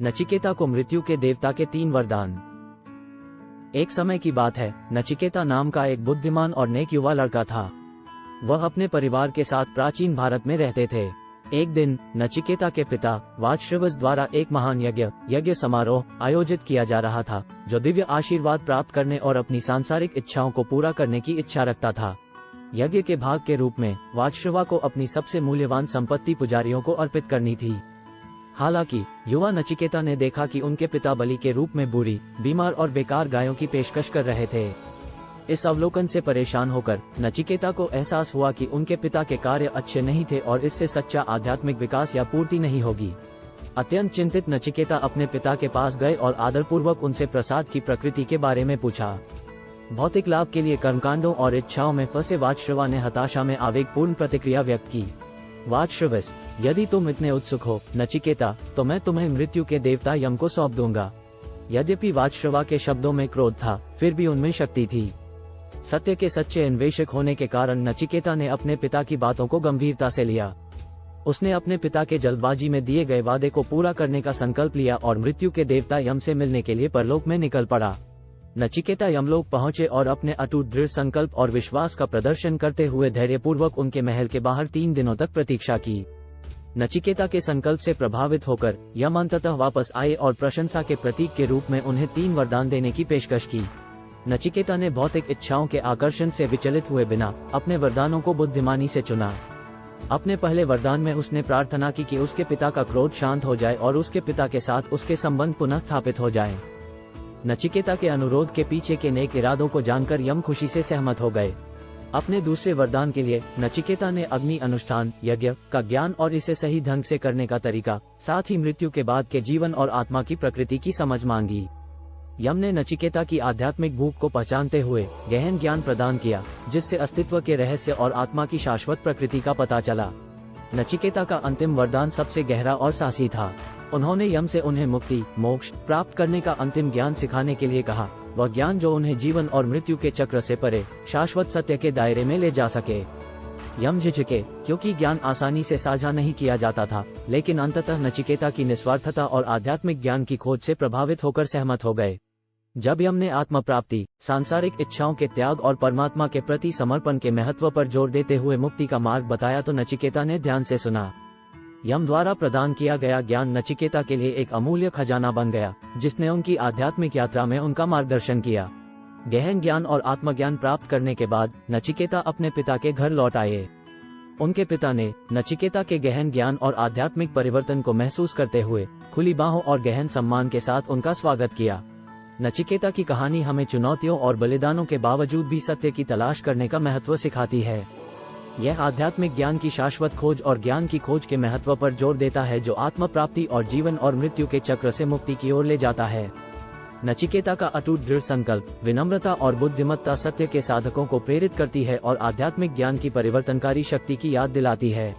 नचिकेता को मृत्यु के देवता के 3 वरदान। एक समय की बात है, नचिकेता नाम का एक बुद्धिमान और नेक युवा लड़का था। वह अपने परिवार के साथ प्राचीन भारत में रहते थे। एक दिन नचिकेता के पिता वाजश्रवस द्वारा एक महान यज्ञ समारोह आयोजित किया जा रहा था, जो दिव्य आशीर्वाद प्राप्त करने और अपनी सांसारिक इच्छाओं को पूरा करने की इच्छा रखता था। यज्ञ के भाग के रूप में वाजश्रवा को अपनी सबसे मूल्यवान संपत्ति पुजारियों को अर्पित करनी थी। हालांकि युवा नचिकेता ने देखा कि उनके पिता बलि के रूप में बुरी, बीमार और बेकार गायों की पेशकश कर रहे थे। इस अवलोकन से परेशान होकर नचिकेता को एहसास हुआ कि उनके पिता के कार्य अच्छे नहीं थे और इससे सच्चा आध्यात्मिक विकास या पूर्ति नहीं होगी। अत्यंत चिंतित नचिकेता अपने पिता के पास गए और आदरपूर्वक उनसे प्रसाद की प्रकृति के बारे में पूछा। भौतिक लाभ के लिए कर्मकांडों और इच्छाओं में फंसे वाजश्रवा ने हताशा में आवेगपूर्ण प्रतिक्रिया व्यक्त की। वाजश्रवस, यदि तुम इतने उत्सुक हो नचिकेता, तो मैं तुम्हें मृत्यु के देवता यम को सौंप दूंगा। यद्यपि वाजश्रवा के शब्दों में क्रोध था, फिर भी उनमें शक्ति थी। सत्य के सच्चे अन्वेषक होने के कारण नचिकेता ने अपने पिता की बातों को गंभीरता से लिया। उसने अपने पिता के जल्दबाजी में दिए गए वादे को पूरा करने का संकल्प लिया और मृत्यु के देवता यम से मिलने के लिए परलोक में निकल पड़ा। नचिकेता यमलोक पहुंचे और अपने अटूट दृढ़ संकल्प और विश्वास का प्रदर्शन करते हुए धैर्यपूर्वक उनके महल के बाहर 3 दिनों तक प्रतीक्षा की। नचिकेता के संकल्प से प्रभावित होकर यम अंततः वापस आए और प्रशंसा के प्रतीक के रूप में उन्हें 3 वरदान देने की पेशकश की। नचिकेता ने भौतिक इच्छाओं के आकर्षण से विचलित हुए बिना अपने वरदानों को बुद्धिमानी से चुना। अपने पहले वरदान में उसने प्रार्थना की कि उसके पिता का क्रोध शांत हो जाए और उसके पिता के साथ उसके संबंध पुनः स्थापित हो जाएं। नचिकेता के अनुरोध के पीछे के नेक इरादों को जानकर यम खुशी से सहमत हो गए। अपने दूसरे वरदान के लिए नचिकेता ने अग्नि अनुष्ठान यज्ञ का ज्ञान और इसे सही ढंग से करने का तरीका, साथ ही मृत्यु के बाद के जीवन और आत्मा की प्रकृति की समझ मांगी। यम ने नचिकेता की आध्यात्मिक भूख को पहचानते हुए गहन ज्ञान प्रदान किया, जिससे अस्तित्व के रहस्य और आत्मा की शाश्वत प्रकृति का पता चला। नचिकेता का अंतिम वरदान सबसे गहरा और साहसी था। उन्होंने यम से उन्हें मुक्ति मोक्ष प्राप्त करने का अंतिम ज्ञान सिखाने के लिए कहा, वह ज्ञान जो उन्हें जीवन और मृत्यु के चक्र से परे शाश्वत सत्य के दायरे में ले जा सके। यम झिझके, क्योंकि ज्ञान आसानी से साझा नहीं किया जाता था, लेकिन अंततः नचिकेता की निस्वार्थता और आध्यात्मिक ज्ञान की खोज से प्रभावित होकर सहमत हो गए। जब यम ने आत्म प्राप्ति, सांसारिक इच्छाओं के त्याग और परमात्मा के प्रति समर्पण के महत्व पर जोर देते हुए मुक्ति का मार्ग बताया तो नचिकेता ने ध्यान से सुना। यम द्वारा प्रदान किया गया ज्ञान नचिकेता के लिए एक अमूल्य खजाना बन गया, जिसने उनकी आध्यात्मिक यात्रा में उनका मार्गदर्शन किया। गहन ज्ञान और आत्मज्ञान प्राप्त करने के बाद नचिकेता अपने पिता के घर लौट आए। उनके पिता ने नचिकेता के गहन ज्ञान और आध्यात्मिक परिवर्तन को महसूस करते हुए खुली बाहों और गहन सम्मान के साथ उनका स्वागत किया। नचिकेता की कहानी हमें चुनौतियों और बलिदानों के बावजूद भी सत्य की तलाश करने का महत्व सिखाती है। यह आध्यात्मिक ज्ञान की शाश्वत खोज और ज्ञान की खोज के महत्व पर जोर देता है, जो आत्म प्राप्ति और जीवन और मृत्यु के चक्र से मुक्ति की ओर ले जाता है। नचिकेता का अटूट दृढ़ संकल्प, विनम्रता और बुद्धिमत्ता सत्य के साधकों को प्रेरित करती है और आध्यात्मिक ज्ञान की परिवर्तनकारी शक्ति की याद दिलाती है।